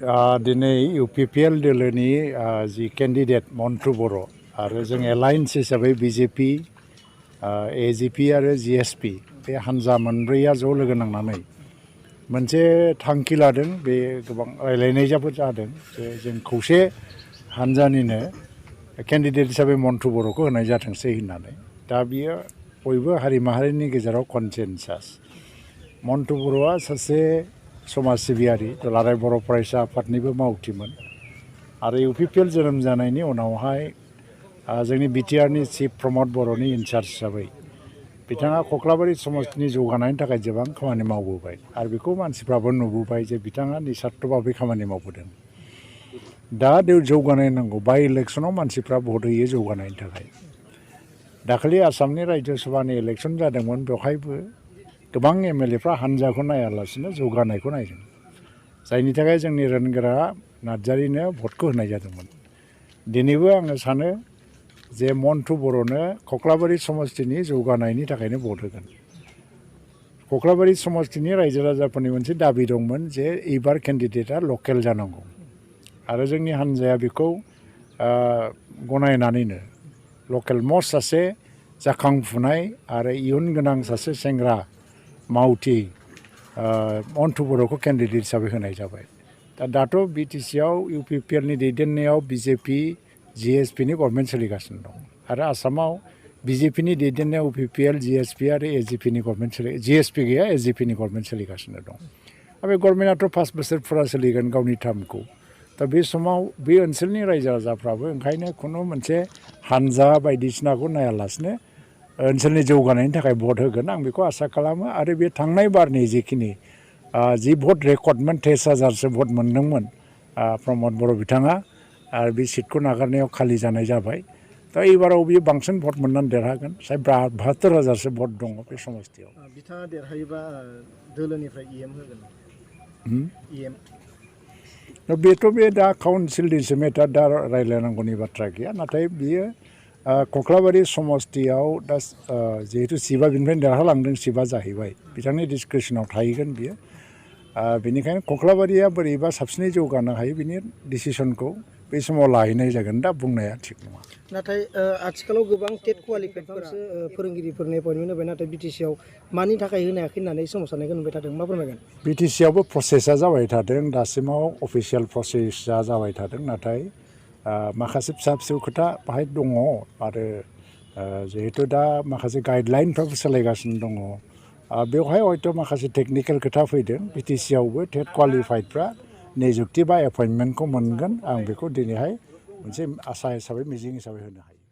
दिनै इउपिपिएल दोलोनि जि केन्डिडेट मन्टु बर' आरो जों एलायन्स हिसाबै बिजेपि एजिपि आरो जिएसपि बे हान्जा मोनब्रैया ज' लोगो नांनानै मोनसे थांखि लादों। बे गोबां रायलायनायबो जादों जे जों खौसे हान्जानिनो केन्डिडेट हिसाबै मन्टु बर'खौ होनाय जाथोंसै होननानै। दा बियो बयबो हारि माहारिनि गेजेराव कनसेनसास। मन्टु बर'आ सासे समाज सिबियारि, दुलाराय बर' फरायसा आफादनिबो मावथिमोन आरो इउपिपिएल जोनोम जानायनि उनावहाय जोंनि बिटिआरनि चिफ प्रमद बर'नि इनचार्ज हिसाबै बिथाङा कख्लाबारि समष्टिनि जौगानायनि थाखाय गोबां खामानि मावबोबाय आरो बेखौ मानसिफ्राबो नुबोबाय जे बिथाङा निस्वार्थ भाबै खामानि मावबोदों। दा जौगानाय नांगौ। बाय इलेक्सनाव मानसिफ्रा भट होयो जौगानायनि थाखाय। दाखालि आसामनि रायजो सभानि इलेक्सन जादोंमोन, बेवहायबो गोबां एमएलएफ्रा हान्जाखौ नायालासिनो जौगानायखौ नायदों, जायनि थाखाय जोंनि रोनगोरा नार्जारिनो भटखौ होनाय जादोंमोन। दिनैबो आङो सानो जे मन्टु बर'नो कख्लाबारि समष्टिनि जौगानायनि थाखायनो भट होगोन। कख्लाबारि समष्टिनि रायजो राजाफोरनि मोनसे दाबि दंमोन जे एबार केन्डिडेटआ लकेल जानांगौ आरो जोंनि हान्जाया बेखौ गनायनानैनो लकेल मस्ट सासे जाखांफुनाय आरो इयुन गोनां सासे सेंग्रा मावथि मन्टु बर'खौ केन्डिडेट हिसाबै होनाय जाबाय। दाथ' बिटिसिआव इउपिपिएलनि दैदेननायाव बिजेपि जिएसपिनि गभर्नमेन्ट सोलिगासिनो दं आरो आसामाव बिजेपिनि दैदेननायाव इउपिपिएल जिएसपि आरो एजिपिनि गभर्नमेन्ट जिएसपि गैया, एजिपिनि गभर्नमेन्ट सोलिगासिनो दं। बे गभर्नमेन्टआथ' 5 बोसोर फुरा सोलिगोन गावनि टार्मखौ। दा बे समाव बे ओनसोलनि रायजो राजाफ्राबो ओंखायनो खुनु मोनसे हान्जा बायदिसिनाखौ नायालासिनो ओनसोलनि जौगानायनि थाखाय भट होगोन, आं बेखौ आसा खालामो। आरो बे थांनाय बारनि जिखिनि जि भट रेकर्डमोन 23,000सो भट मोनदोंमोन प्रमद बर' बिथाङा, आरो बे सिटखौ नागारनायाव खालि जानाय जाबाय। दा एबाराव बियो बांसिन भट मोननानै देरहागोन। 72,000सो भट दङ बे समष्टियाव। बिथाङा देरहायोबा दोलोनिफ्राय इएम होगोन। इएम बेथ' बे दा काउन्सिलनिसो मेटार, दा रायज्लायनांगौनि बाथ्रा गैया। नाथाय बियो कख्लाबारि समष्टियाव दा जिहेतु सिबा बिनिफ्रायनो देरहालांदों, सिबा जाहैबाय, बिथांनि डिसक्रिपसनाव थाहैगोन बियो। बेनिखायनो कख्लाबारिया बोरैबा साबसिनै जौगानो हायो बिनि डिसिसनखौ बे समाव लाहैनाय जागोन। दा बुंनाया थिग नङा। नाथाय आथिखालाव गोबां टेट क्वालिफाइडफोरसो फोरोंगिरिफोरनि एपइन्टमेन्ट होबाय, नाथाय बिटिसिआव मानि थाखाय होनो हायाखै होननानै सोमावसारनायखौ नुबाय थादों। मा फोरमायगोन? बिटिसिआवबो प्रसेसआ जाबाय थादों, दासिमाव अफिसियेल प्रसेसआ जाबाय थादों। नाथाय माखासे फिसा फिसौ खोथा बाहाय दङ आरो जिहेतु दा माखासे गाइडलाइनफ्राबो सोलायगासिनो दङ। बेवहाय हयथ' माखासे टेकनिकेल खोथा फैदों। बिटिसिआवबो टेट क्वालिफाइडफ्रा निजुक्ति बा एपइन्टमेन्टखौ मोनगोन, आं बेखौ दिनैहाय मोनसे आसा हिसाबै, मिजिं हिसाबै होनो हायो।